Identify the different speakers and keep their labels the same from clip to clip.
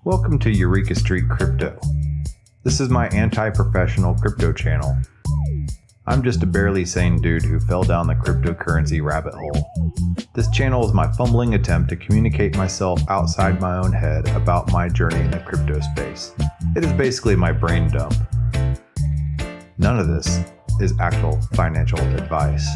Speaker 1: Welcome to Eureka Street Crypto. This is my anti-professional crypto channel. I'm just a barely sane dude who fell down the cryptocurrency rabbit hole. This channel is my fumbling attempt to communicate myself outside my own head about my journey in the crypto space. It is basically my brain dump. None of this is actual financial advice.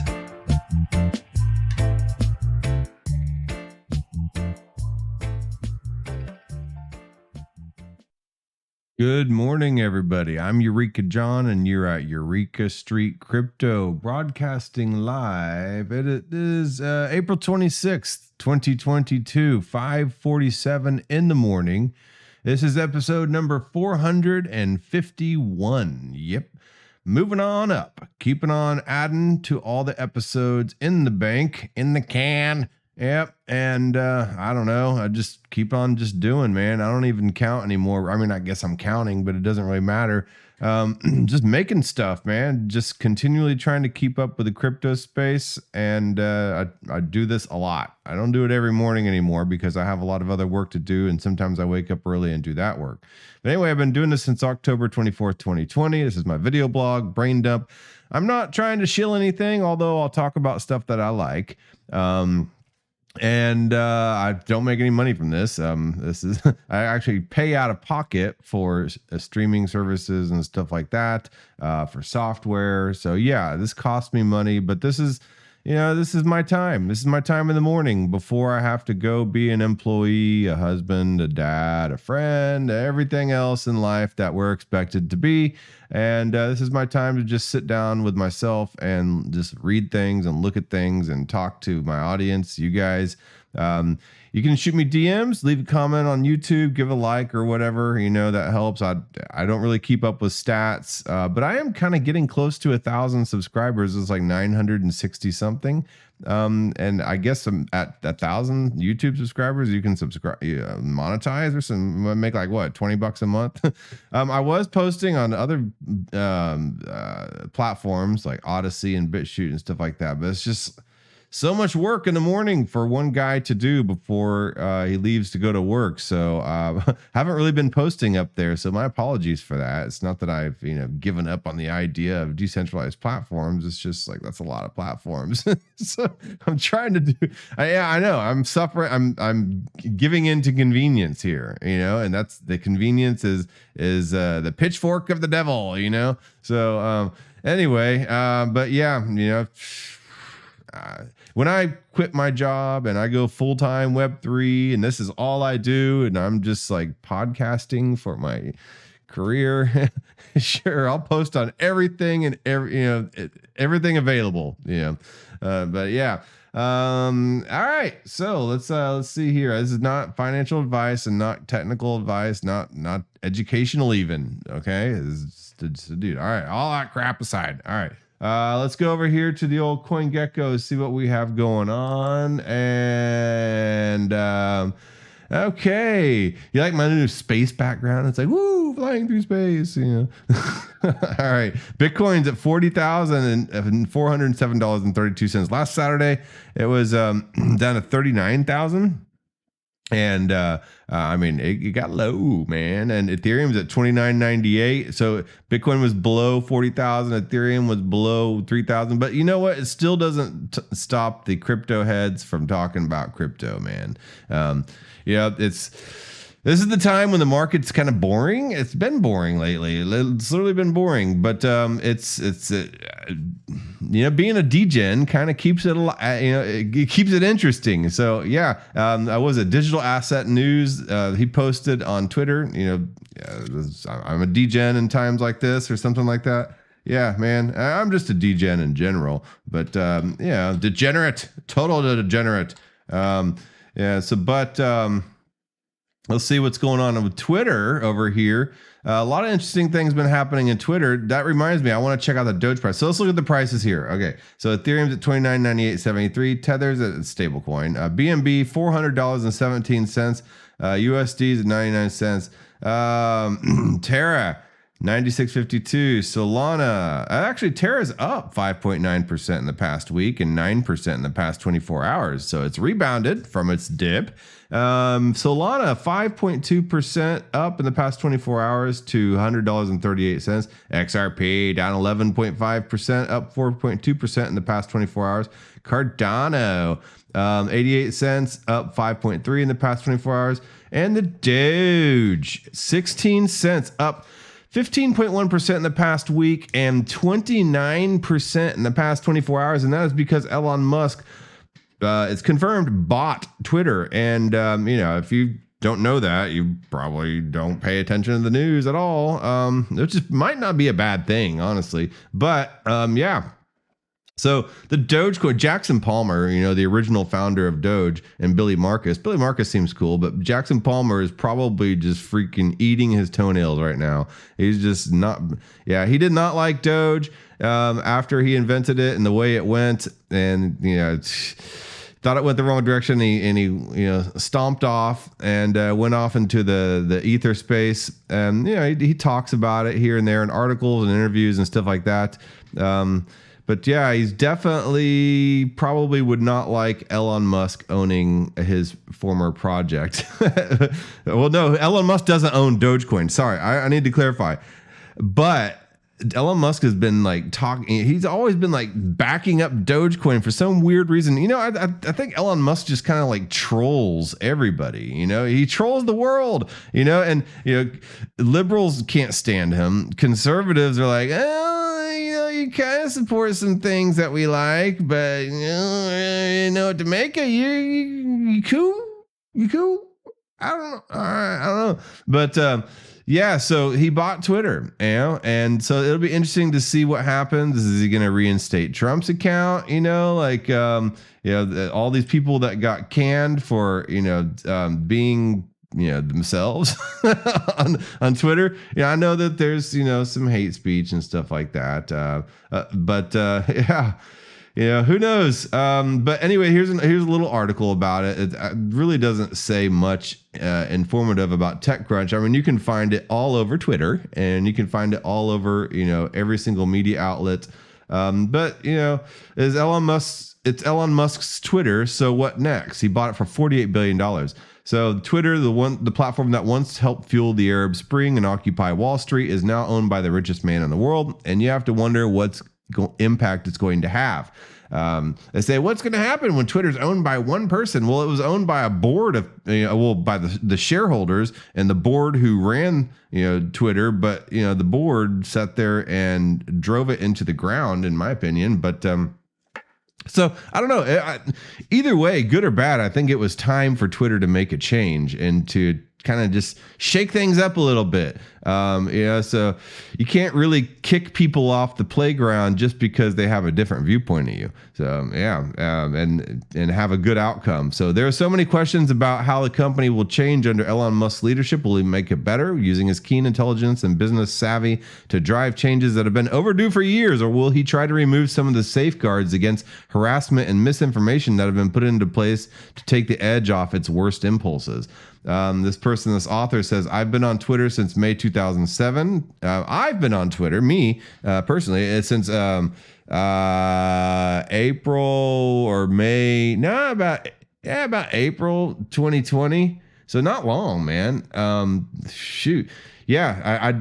Speaker 2: Good morning, everybody. I'm Eureka John, and you're at Eureka Street Crypto, broadcasting live. It is April 26th, 2022, 5:47 in the morning. This is episode number 451. Yep. Moving on up. Keeping on adding to all the episodes in the bank, in the can. Yep. And I don't know. I just keep on just doing, man. I don't even count anymore. I mean, I guess I'm counting, but it doesn't really matter. Just making stuff, man. Just continually trying to keep up with the crypto space. And I do this a lot. I don't do it every morning anymore because I have a lot of other work to do. And sometimes I wake up early and do that work. But anyway, I've been doing this since October 24th, 2020. This is my video blog, Brain Dump. I'm not trying to shill anything, although I'll talk about stuff that I like. And I don't make any money from this. This is I actually pay out of pocket for streaming services and stuff like that, for software. So yeah, this costs me money, but this is my time. This is my time in the morning before I have to go be an employee, a husband, a dad, a friend, everything else in life that we're expected to be. And this is my time to just sit down with myself and just read things and look at things and talk to my audience, you guys. You can shoot me DMs, leave a comment on YouTube, give a like or whatever, that helps. I don't really keep up with stats, but I am kind of getting close to 1,000 subscribers. It's like 960 something. And I guess I'm at 1,000 YouTube subscribers, you can subscribe, monetize or some, make like what, $20 a month. I was posting on other platforms like Odyssey and BitChute and stuff like that, but it's just so much work in the morning for one guy to do before he leaves to go to work. So haven't really been posting up there. So my apologies for that. It's not that I've given up on the idea of decentralized platforms. It's just like that's a lot of platforms. So I'm trying to do. I know I'm suffering. I'm giving in to convenience here. And that's the convenience is the pitchfork of the devil. So anyway, but yeah, when I quit my job and I go full-time Web3 and this is all I do and I'm just like podcasting for my career, sure, I'll post on everything and everything available, but yeah. All right. So let's see here. This is not financial advice and not technical advice, not educational even. Okay. Dude. All right. All that crap aside. All right. Let's go over here to the old CoinGecko, see what we have going on. And okay, you like my new space background? It's like woo, flying through space. All right, Bitcoin's at $40,407.32. Last Saturday, it was down to 39,000. And I mean, it got low, man. And Ethereum's at 29.98. So Bitcoin was below 40,000. Ethereum was below 3,000. But you know what? It still doesn't stop the crypto heads from talking about crypto, man. This is the time when the market's kind of boring. It's been boring lately. It's literally been boring, but it's being a degen kind of keeps it it keeps it interesting. So yeah, I was at Digital Asset News. He posted on Twitter. I'm a degen in times like this or something like that. Yeah, man, I'm just a degen in general, but degenerate, total degenerate. Let's see what's going on with Twitter over here. A lot of interesting things been happening in Twitter. That reminds me, I want to check out the Doge price. So let's look at the prices here. Okay, so Ethereum's at 29.9873. Tether's at stablecoin. BNB $400.17. USD's at 99 cents. Terra 96.52. Solana. Actually, Terra's up 5.9% in the past week and 9% in the past 24 hours. So it's rebounded from its dip. Solana 5.2% up in the past 24 hours to $100.38. XRP down 11.5%, up 4.2% in the past 24 hours. Cardano 88 cents, up 5.3 in the past 24 hours. And the Doge 16 cents, up 15.1% in the past week and 29% in the past 24 hours. And that is because Elon Musk, it's confirmed, bought Twitter. And, if you don't know that, you probably don't pay attention to the news at all. It just might not be a bad thing, honestly. But, yeah. So the Dogecoin, Jackson Palmer, the original founder of Doge, and Billy Marcus. Billy Marcus seems cool, but Jackson Palmer is probably just freaking eating his toenails right now. He's just not. Yeah, he did not like Doge after he invented it and the way it went, and thought it went the wrong direction. He stomped off and went off into the ether space. And he talks about it here and there in articles and interviews and stuff like that. But yeah, he's definitely probably would not like Elon Musk owning his former project. Well, no, Elon Musk doesn't own Dogecoin. Sorry, I need to clarify. But Elon Musk has been talking. He's always been backing up Dogecoin for some weird reason. I think Elon Musk just kind of trolls everybody. He trolls the world. And liberals can't stand him. Conservatives are like, you kind of support some things that we like, but you know what to make of you cool. You cool. I don't know. I don't know. But yeah, so he bought Twitter, and so it'll be interesting to see what happens. Is he going to reinstate Trump's account? All these people that got canned for being themselves on Twitter. I know that there's some hate speech and stuff like that. But who knows? But anyway, here's a little article about it. It really doesn't say much informative about TechCrunch. I mean, you can find it all over Twitter, and you can find it all over every single media outlet. But it's Elon Musk's Twitter. So what next? He bought it for $48 billion. So Twitter, the platform that once helped fuel the Arab Spring and occupy Wall Street, is now owned by the richest man in the world. And you have to wonder what's impact it's going to have. They say, what's going to happen when Twitter's owned by one person? Well, it was owned by a board of, by the shareholders and the board who ran, Twitter. But, the board sat there and drove it into the ground, in my opinion. But, so I don't know. Either way, good or bad, I think it was time for Twitter to make a change and to kind of just shake things up a little bit. So you can't really kick people off the playground just because they have a different viewpoint of you. So and have a good outcome. So there are so many questions about how the company will change under Elon Musk's leadership. Will he make it better using his keen intelligence and business savvy to drive changes that have been overdue for years? Or will he try to remove some of the safeguards against harassment and misinformation that have been put into place to take the edge off its worst impulses? This author says, I've been on Twitter since May 2007. I've been on Twitter, me personally, since April or May. No, about April 2020. So not long, man. Shoot. Yeah, I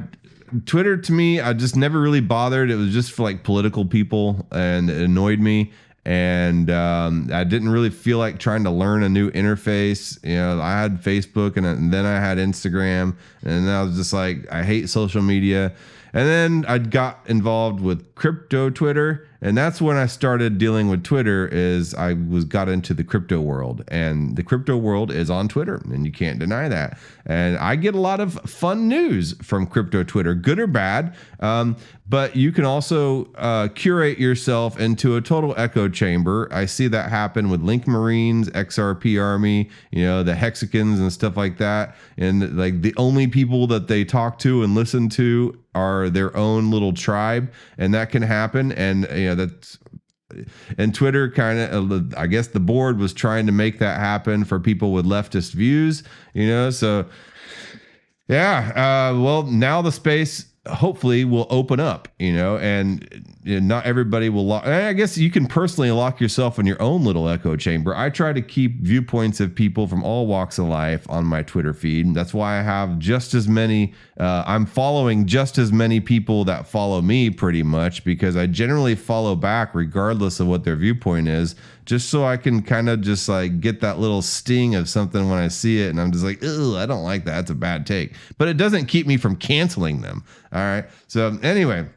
Speaker 2: Twitter to me, I just never really bothered. It was just for political people, and it annoyed me. And I didn't really feel like trying to learn a new interface. I had Facebook and then I had Instagram, and I was just like, I hate social media. And then I got involved with crypto Twitter, and that's when I started dealing with Twitter. Got into the crypto world, and the crypto world is on Twitter, and you can't deny that. And I get a lot of fun news from crypto Twitter, good or bad. But you can also curate yourself into a total echo chamber. I see that happen with Link Marines, XRP Army, the Hexicans and stuff like that. And the only people that they talk to and listen to are their own little tribe, and that can happen. And and Twitter kind of, I guess the board was trying to make that happen for people with leftist views, so yeah. Well, now the space hopefully will open up, and not everybody will lock. I guess you can personally lock yourself in your own little echo chamber. I try to keep viewpoints of people from all walks of life on my Twitter feed. That's why I have just as many. I'm following just as many people that follow me, pretty much, because I generally follow back regardless of what their viewpoint is, just so I can kind of just like get that little sting of something when I see it, and I'm just like, "Ugh, I don't like that. That's a bad take." But it doesn't keep me from canceling them. All right. So anyway,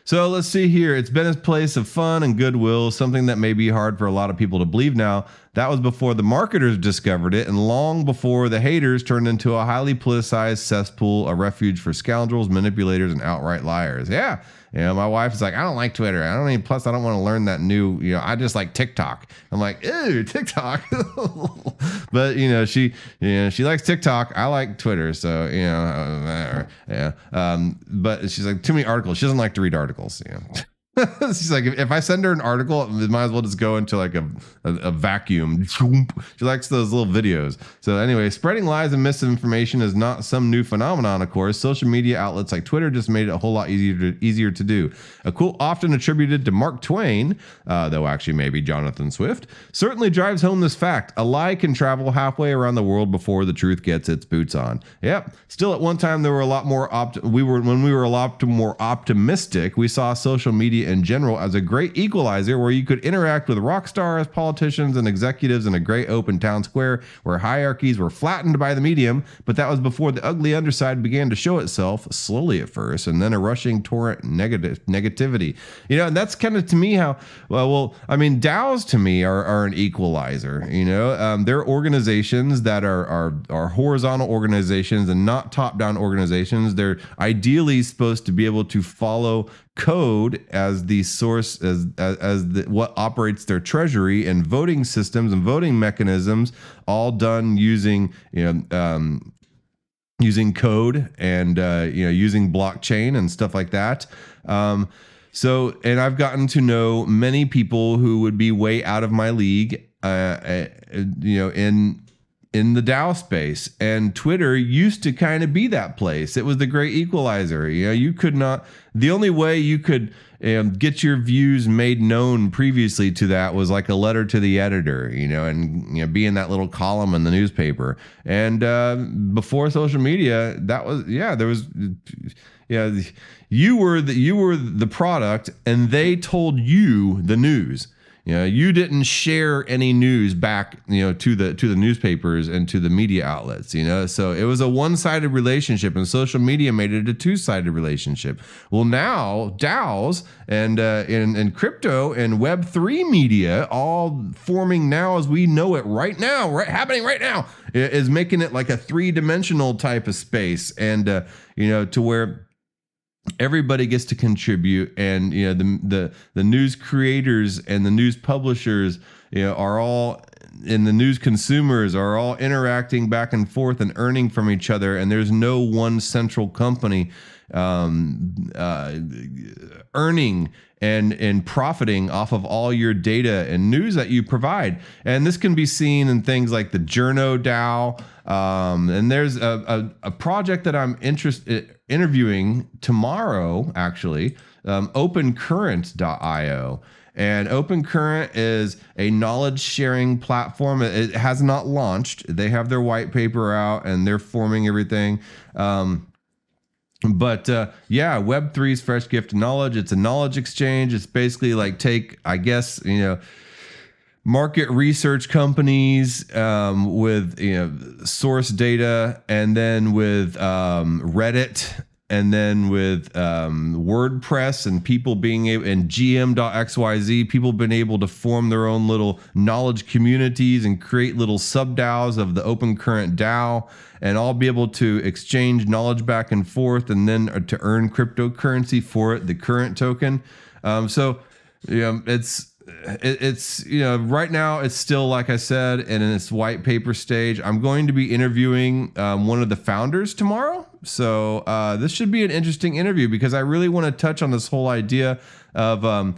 Speaker 2: so let's see here. It's been a place of fun and goodwill, something that may be hard for a lot of people to believe now. That was before the marketers discovered it, and long before the haters turned into a highly politicized cesspool, a refuge for scoundrels, manipulators, and outright liars. Yeah. My wife is like, I don't like Twitter. I don't want to learn that new, I just like TikTok. I'm like, ew, TikTok. But, she likes TikTok. I like Twitter. So, yeah. But she's like, too many articles. She doesn't like to read articles. She's like, if I send her an article, it might as well just go into like a vacuum. She likes those little videos. So anyway, spreading lies and misinformation is not some new phenomenon, of course. Social media outlets like Twitter just made it a whole lot easier to do. A quote often attributed to Mark Twain, though actually maybe Jonathan Swift, certainly drives home this fact. A lie can travel halfway around the world before the truth gets its boots on. Yep. Still, at one time there were a lot more when we were a lot more optimistic. We saw social media in general as a great equalizer where you could interact with rock stars, politicians, and executives in a great open town square where hierarchies were flattened by the medium, but that was before the ugly underside began to show itself, slowly at first, and then a rushing torrent negativity. And that's kind of to me how, DAOs to me are an equalizer. They're organizations that are horizontal organizations and not top-down organizations. They're ideally supposed to be able to follow code as the source, as what operates their treasury, and voting systems and voting mechanisms, all done using using code and using blockchain and stuff like that. So, and I've gotten to know many people who would be way out of my league, in the DAO space, and Twitter used to kind of be that place. It was the great equalizer. You could not, the only way you could get your views made known previously to that was like a letter to the editor, and be in that little column in the newspaper. And before social media, that was, there was, you were the product, and they told you the news. You didn't share any news back, to the newspapers and to the media outlets, so it was a one-sided relationship, and social media made it a two-sided relationship. Well, now DAOs and crypto and Web3 media, all forming now as we know it right now, happening right now, is making it like a three-dimensional type of space, and to where everybody gets to contribute, and the news creators and the news publishers are all, and the news consumers are all interacting back and forth and earning from each other, and there's no one central company earning and profiting off of all your data and news that you provide. And this can be seen in things like the Journo DAO. And there's a project that I'm interviewing tomorrow, actually, opencurrent.io. And OpenCurrent is a knowledge sharing platform. It has not launched. They have their white paper out and they're forming everything. But Web3's fresh gift of knowledge. It's a knowledge exchange. It's basically like take, I guess, market research companies with source data, and then with Reddit, and then with WordPress, and people being able, and GM.xyz, people been able to form their own little knowledge communities and create little sub DAOs of the Open Current DAO, and all be able to exchange knowledge back and forth, and then to earn cryptocurrency for it, the current token. It's right now it's still, like I said, in its white paper stage. I'm going to be interviewing one of the founders tomorrow, so this should be an interesting interview, because I really want to touch on this whole idea of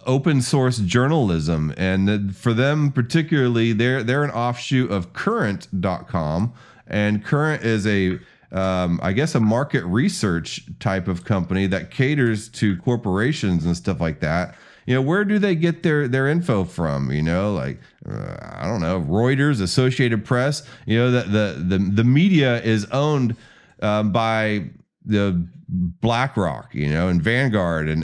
Speaker 2: open source journalism, and for them particularly, they're an offshoot of current.com, and Current is a I guess a market research type of company that caters to corporations and stuff like that. Where do they get their info from? Like I don't know, Reuters, Associated Press. The media is owned by the BlackRock, and Vanguard, and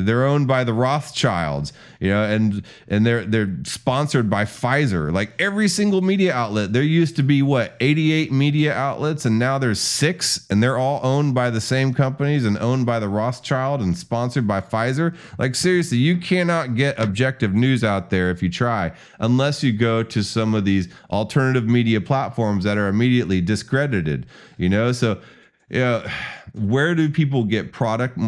Speaker 2: they're owned by the Rothschilds, and they're sponsored by Pfizer. Like every single media outlet, there used to be 88 media outlets, and now there's 6, and they're all owned by the same companies and owned by the Rothschild and sponsored by Pfizer. Like seriously, you cannot get objective news out there if you try, unless you go to some of these alternative media platforms that are immediately discredited. So. Where do people get product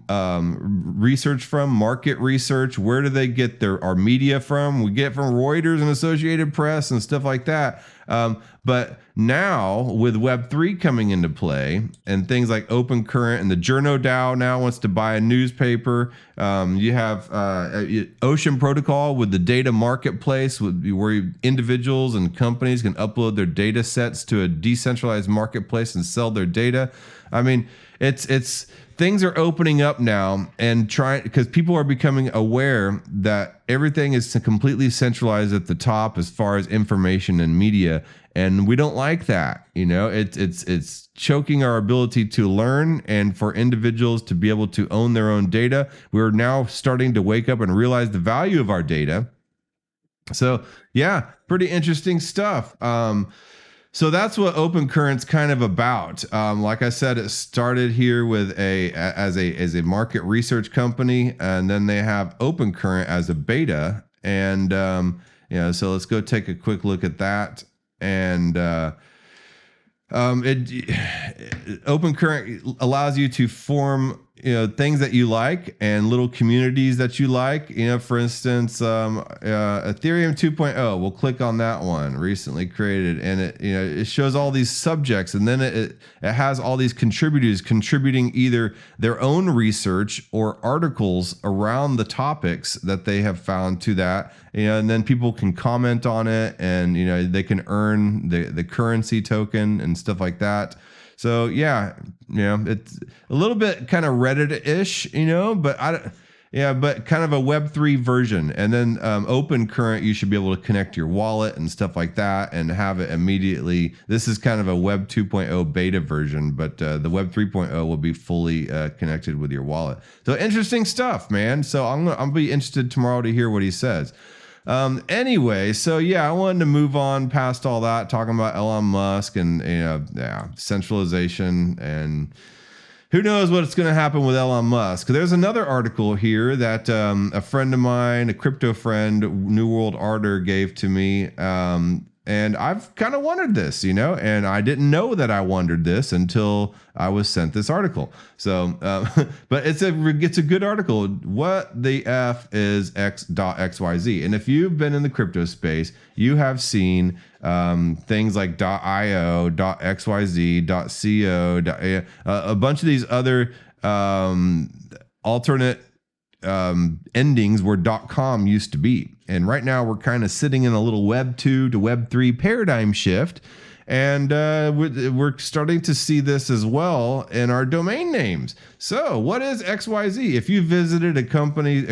Speaker 2: research from, market research? Where do they get our media from? We get from Reuters and Associated Press and stuff like that. But now with Web3 coming into play and things like Open Current and the Journo DAO now wants to buy a newspaper. You have Ocean Protocol with the data marketplace where individuals and companies can upload their data sets to a decentralized marketplace and sell their data. I mean, it's things are opening up now and because people are becoming aware that everything is completely centralized at the top as far as information and media. And we don't like that. It's choking our ability to learn and for individuals to be able to own their own data. We're now starting to wake up and realize the value of our data. So yeah, pretty interesting stuff. So that's what Open Current's kind of about. Like I said, it started here with as a market research company, and then they have Open Current as a beta. And so let's go take a quick look at that. And Open Current allows you to form things that you like and little communities that you like. For instance, Ethereum 2.0. We'll click on that one, recently created, and it shows all these subjects, and then it has all these contributors contributing either their own research or articles around the topics that they have found to that. And then people can comment on it, and they can earn the currency token and stuff like that. So yeah, it's a little bit kind of Reddit-ish, but but kind of a Web3 version. And then Open Current, you should be able to connect your wallet and stuff like that and have it immediately. This is kind of a Web 2.0 beta version, but the Web 3.0 will be fully connected with your wallet. So interesting stuff, man. So I'll be interested tomorrow to hear what he says. Anyway, so yeah, I wanted to move on past all that, talking about Elon Musk and centralization, and who knows what's going to happen with Elon Musk. There's another article here that a friend of mine, a crypto friend, New World Order, gave to me. And I've kind of wondered this, and I didn't know that I wondered this until I was sent this article. So, but it's a good article. What the F is X.XYZ? And if you've been in the crypto space, you have seen things like .io, .xyz, .co, a bunch of these other alternate endings where .com used to be. And right now we're kind of sitting in a little Web 2 to Web 3 paradigm shift. And we're starting to see this as well in our domain names. So what is XYZ? If you visited a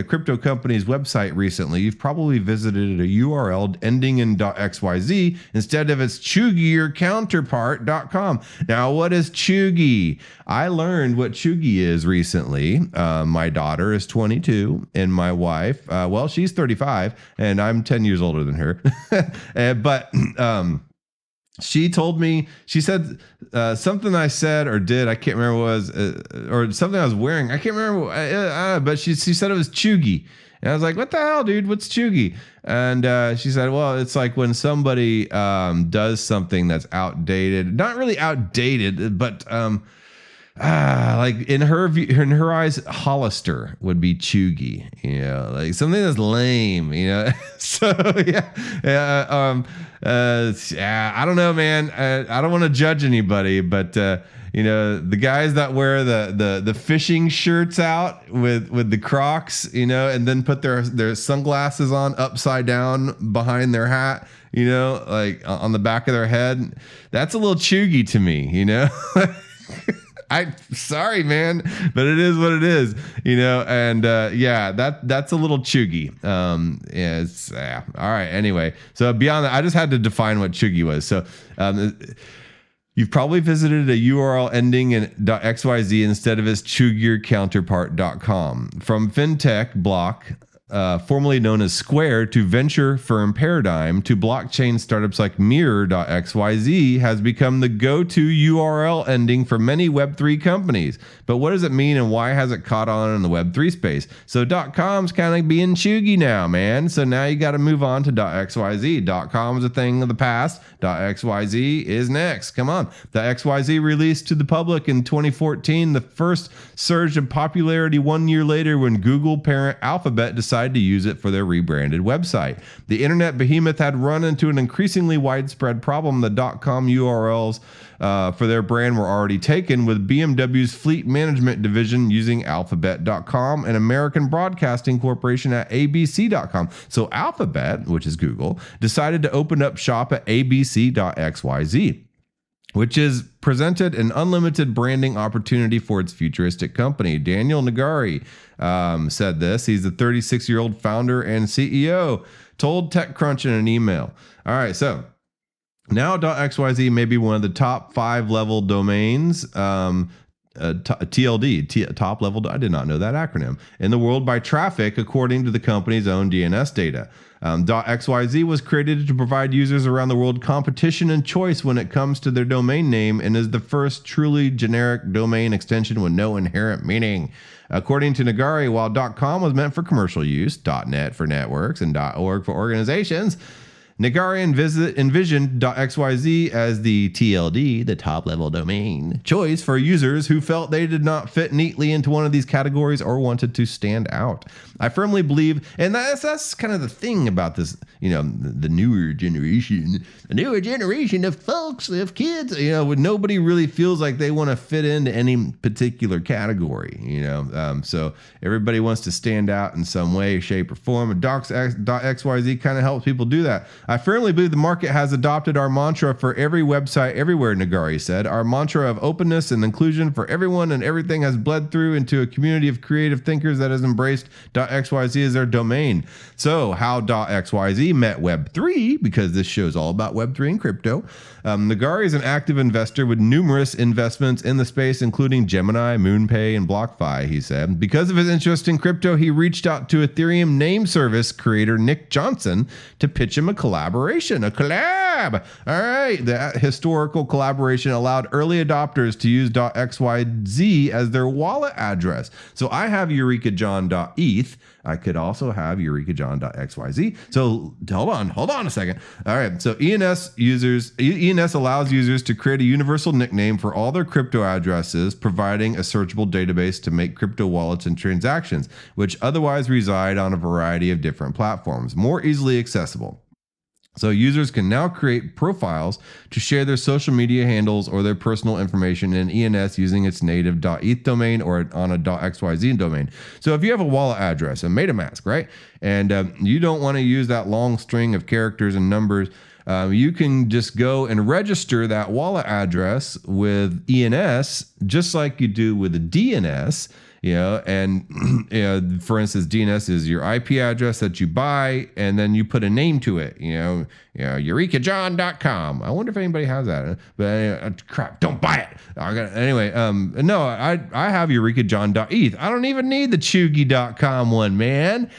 Speaker 2: crypto company's website recently, you've probably visited a URL ending in .xyz instead of its cheugie or counterpart.com. Now, what is cheugie? I learned what cheugie is recently. My daughter is 22 and my wife, she's 35 and I'm 10 years older than her. She told me, she said something I said or did, I can't remember what it was, or something I was wearing. I can't remember, but she said it was cheugie. And I was like, what the hell, dude? What's cheugie? And she said, well, it's like when somebody does something that's outdated, not really outdated, but like in her eyes, Hollister would be cheugie, like something that's lame, So I don't know, man. I don't want to judge anybody, but the guys that wear the fishing shirts out with the Crocs, and then put their sunglasses on upside down behind their hat. like on the back of their head. That's a little cheugie to me, sorry, man, but it is what it is, and that's a little cheugie. All right. Anyway, so beyond that, I just had to define what cheugie was. So, you've probably visited a URL ending in .xyz instead of its cheugiercounterpart.com. From fintech block, formerly known as Square, to venture firm Paradigm, to blockchain startups like Mirror.xyz, has become the go-to URL ending for many Web3 companies. But what does it mean, and why has it caught on in the Web3 space? So .com's kind of being cheugy now, man. So now you got to move on to .xyz. .com is a thing of the past. .xyz is next. Come on. .xyz released to the public in 2014. The first surge of popularity 1 year later when Google parent Alphabet decided to use it for their rebranded website. The internet behemoth had run into an increasingly widespread problem. The .com URLs for their brand were already taken, with BMW's fleet management division using alphabet.com and American Broadcasting Corporation at abc.com. So Alphabet, which is Google, decided to open up shop at abc.xyz, which is presented an unlimited branding opportunity for its futuristic company. Daniel Nagari said this. He's the 36-year-old founder and CEO, told TechCrunch in an email. All right, so now .xyz may be one of the top 5 level domains, TLD, top level, I did not know that acronym, in the world by traffic, according to the company's own DNS data. .xyz was created to provide users around the world competition and choice when it comes to their domain name, and is the first truly generic domain extension with no inherent meaning. According to Nagari, while .com was meant for commercial use, .net for networks, and .org for organizations, Nagari envisioned .xyz as the TLD, the top-level domain, choice for users who felt they did not fit neatly into one of these categories or wanted to stand out. I firmly believe, and that's kind of the thing about this, the newer generation of folks, of kids, nobody really feels like they want to fit into any particular category, so everybody wants to stand out in some way, shape, or form. And .xyz kind of helps people do that. I firmly believe the market has adopted our mantra for every website everywhere, Nagari said. Our mantra of openness and inclusion for everyone and everything has bled through into a community of creative thinkers that has embraced .xyz as their domain. So how .xyz met Web3, because this show's all about Web3 and crypto. Nagari is an active investor with numerous investments in the space, including Gemini, MoonPay, and BlockFi, he said. Because of his interest in crypto, he reached out to Ethereum name service creator Nick Johnson to pitch him a collaboration, a collab. All right. That historical collaboration allowed early adopters to use .xyz as their wallet address. So I have eurekajohn.eth. I could also have eurekajohn.xyz. So hold on a second. All right. So ENS allows users to create a universal nickname for all their crypto addresses, providing a searchable database to make crypto wallets and transactions, which otherwise reside on a variety of different platforms, more easily accessible. So users can now create profiles to share their social media handles or their personal information in ENS using its native .eth domain or on a .xyz domain. So if you have a wallet address, a MetaMask, right, and you don't want to use that long string of characters and numbers, you can just go and register that wallet address with ENS, just like you do with a DNS. And for instance, DNS is your IP address that you buy, and then you put a name to it, eurekajohn.com. I wonder if anybody has that, but crap, don't buy it. Anyway, no, I have eurekajohn.eth. I don't even need the cheugie.com one, man.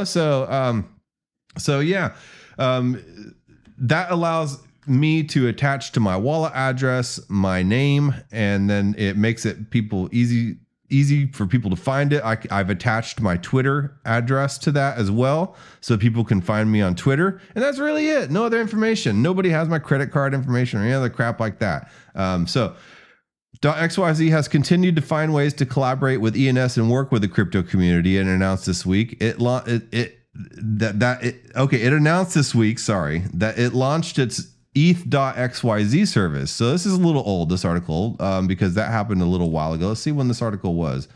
Speaker 2: So that allows me to attach to my wallet address my name, and then it makes it easy for people to find it. I've attached my Twitter address to that as well, so people can find me on Twitter, and that's really it. No other information. Nobody has my credit card information or any other crap like that. So .xyz has continued to find ways to collaborate with ENS and work with the crypto community, and announced this week it announced this week, that it launched its ETH.xyz service. So this is a little old, this article, because that happened a little while ago. Let's see when this article was.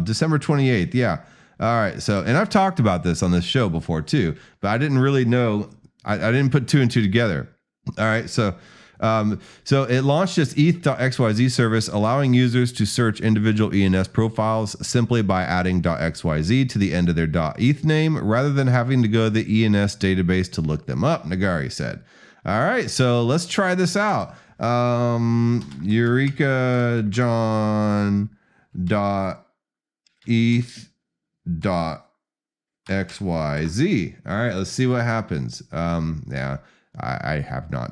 Speaker 2: December 28th. Yeah. All right. So, and I've talked about this on this show before too, but I didn't really know I didn't put two and two together. All right, so it launched its ETH.xyz service, allowing users to search individual ENS profiles simply by adding .xyz to the end of their .eth name, rather than having to go to the ENS database to look them up, Nagari said. All right, so let's try this out. Eureka John .eth .xyz. All right, let's see what happens. Yeah, I have not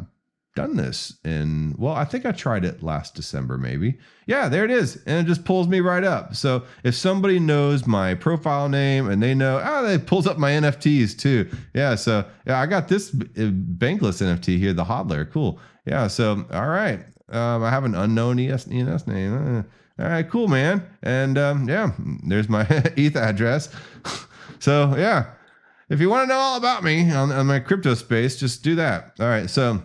Speaker 2: done this in, well, I think I tried it last December, maybe. Yeah, there it is. And it just pulls me right up. So if somebody knows my profile name and they know, it pulls up my NFTs too. Yeah, so yeah, I got this Bankless NFT here, the hodler. Cool. Yeah, so all right. I have an unknown ENS name. All right, cool, man. And yeah, there's my ETH address. So yeah, if you want to know all about me on my crypto space, just do that. All right, so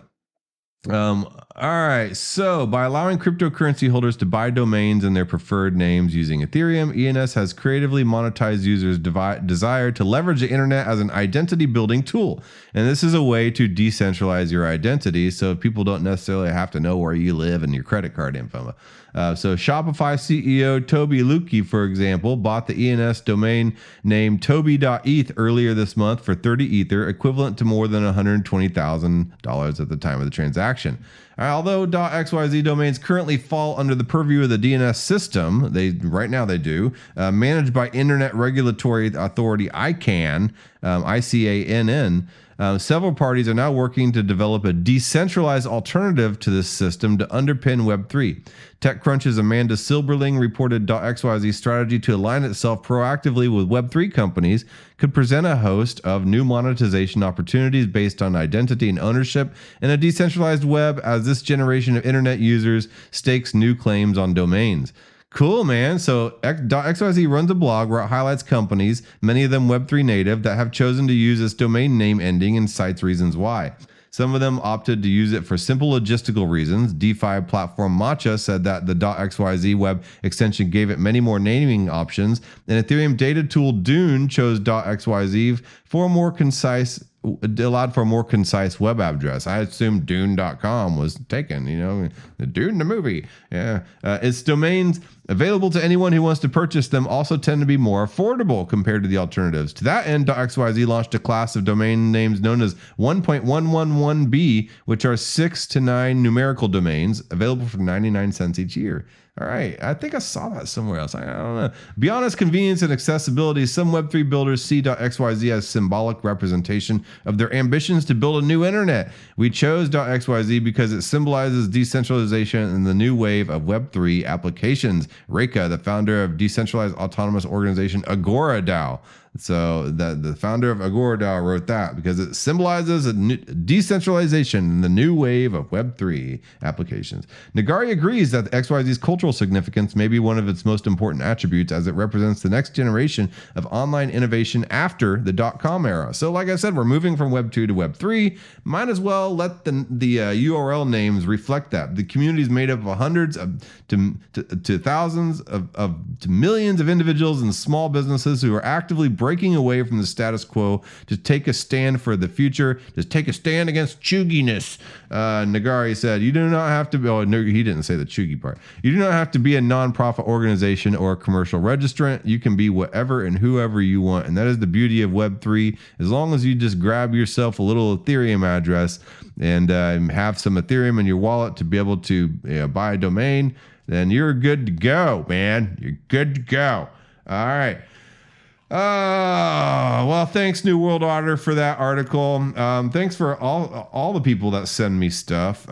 Speaker 2: all right, so by allowing cryptocurrency holders to buy domains and their preferred names using Ethereum, ENS has creatively monetized users' desire to leverage the internet as an identity building tool. And this is a way to decentralize your identity so people don't necessarily have to know where you live and your credit card info. So Shopify CEO Toby Lukey, for example, bought the ENS domain name toby.eth earlier this month for 30 Ether, equivalent to more than $120,000 at the time of the transaction. Although .xyz domains currently fall under the purview of the DNS system, right now they do, managed by Internet Regulatory Authority ICANN, ICANN, several parties are now working to develop a decentralized alternative to this system to underpin Web3. TechCrunch's Amanda Silberling reported .xyz's strategy to align itself proactively with Web3 companies could present a host of new monetization opportunities based on identity and ownership in a decentralized web as this generation of internet users stakes new claims on domains. Cool, man. So .xyz runs a blog where it highlights companies, many of them Web3 native, that have chosen to use its domain name ending and cites reasons why. Some of them opted to use it for simple logistical reasons. DeFi platform Matcha said that the .xyz web extension gave it many more naming options. And Ethereum data tool Dune chose .xyz for a more concise allowed for a more concise web address. I assumed Dune.com was taken, the Dune the movie. Yeah. Its domains available to anyone who wants to purchase them also tend to be more affordable compared to the alternatives. To that end, .xyz launched a class of domain names known as 1.111b, which are 6 to 9 numerical domains available for 99 cents each year. All right, I think I saw that somewhere else. I don't know. Beyond its convenience and accessibility, some Web3 builders see .xyz as symbolic representation of their ambitions to build a new internet. We chose .xyz because it symbolizes decentralization and the new wave of Web3 applications. Reka, the founder of decentralized autonomous organization Agora DAO. So the founder of Agora DAO wrote that because it symbolizes a decentralization in the new wave of Web3 applications. Nagari agrees that XYZ's cultural significance may be one of its most important attributes as it represents the next generation of online innovation after the .com era. So like I said, we're moving from Web 2 to Web 3. Might as well let the URL names reflect that. The community is made up of hundreds to thousands to millions of individuals and small businesses who are actively breaking away from the status quo to take a stand for the future, to take a stand against cheuginess. Nagari said, you do not have to be, no, he didn't say the cheugie part. You do not have to be a nonprofit organization or a commercial registrant. You can be whatever and whoever you want. And that is the beauty of Web3. As long as you just grab yourself a little Ethereum address and have some Ethereum in your wallet to be able to buy a domain, then you're good to go, man. You're good to go. All right. Well, thanks New World Order for that article. Thanks for all the people that send me stuff.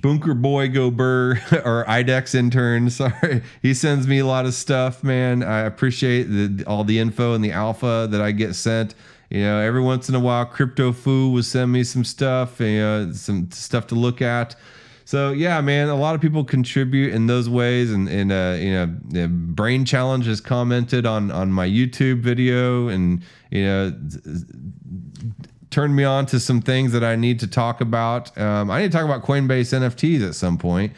Speaker 2: Bunker Boy Go Burr or IDEX intern. Sorry. He sends me a lot of stuff, man. I appreciate all the info and the alpha that I get sent. Every once in a while, Crypto Foo will send me some stuff, some stuff to look at. So yeah, man, a lot of people contribute in those ways, and Brain Challenge has commented on my YouTube video, and turned me on to some things that I need to talk about. I need to talk about Coinbase NFTs at some point.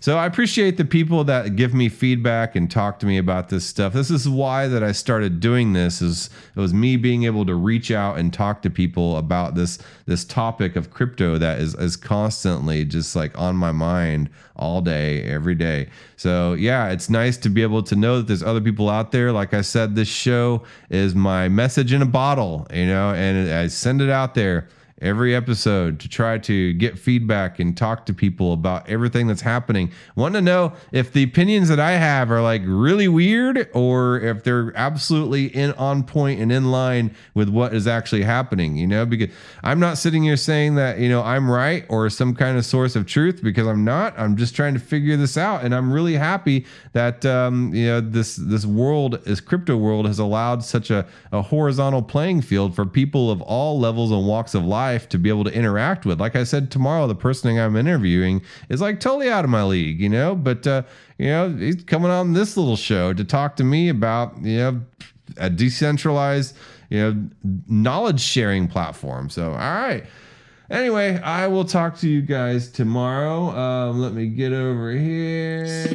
Speaker 2: So I appreciate the people that give me feedback and talk to me about this stuff. This is why that I started doing this. It was me being able to reach out and talk to people about this topic of crypto that is constantly just like on my mind all day, every day. So yeah, it's nice to be able to know that there's other people out there. Like I said, this show is my message in a bottle, and I send it out there every episode to try to get feedback and talk to people about everything that's happening. Want to know if the opinions that I have are like really weird or if they're absolutely on point and in line with what is actually happening, because I'm not sitting here saying that, I'm right or some kind of source of truth, because I'm not. I'm just trying to figure this out. And I'm really happy that, this world, this crypto world, has allowed such a horizontal playing field for people of all levels and walks of life to be able to interact with. Like I said, tomorrow, the person I'm interviewing is like totally out of my league, but he's coming on this little show to talk to me about, a decentralized, knowledge sharing platform. So, all right. Anyway, I will talk to you guys tomorrow. Let me get over here.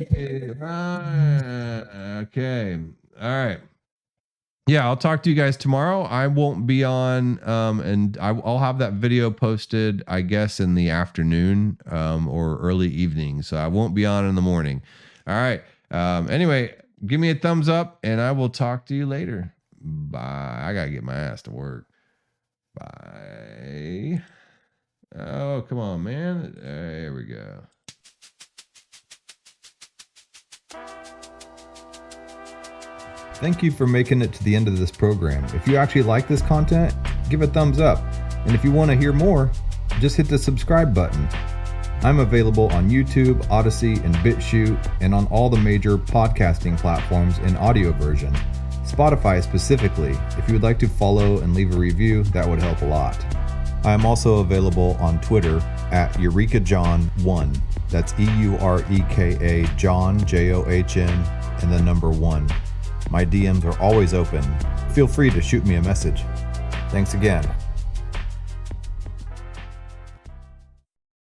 Speaker 2: Okay. All right. Yeah, I'll talk to you guys tomorrow. I won't be on, and I'll have that video posted, I guess, in the afternoon or early evening. So I won't be on in the morning. All right. Anyway, give me a thumbs up, and I will talk to you later. Bye. I got to get my ass to work. Bye. Oh, come on, man. There we go.
Speaker 1: Thank you for making it to the end of this program. If you actually like this content, give a thumbs up. And if you want to hear more, just hit the subscribe button. I'm available on YouTube, Odyssey, and BitChute, and on all the major podcasting platforms in audio version. Spotify specifically. If you would like to follow and leave a review, that would help a lot. I am also available on Twitter at EurekaJohn1. That's EUREKA John, JOHN, and the number 1. My DMs are always open. Feel free to shoot me a message. Thanks again.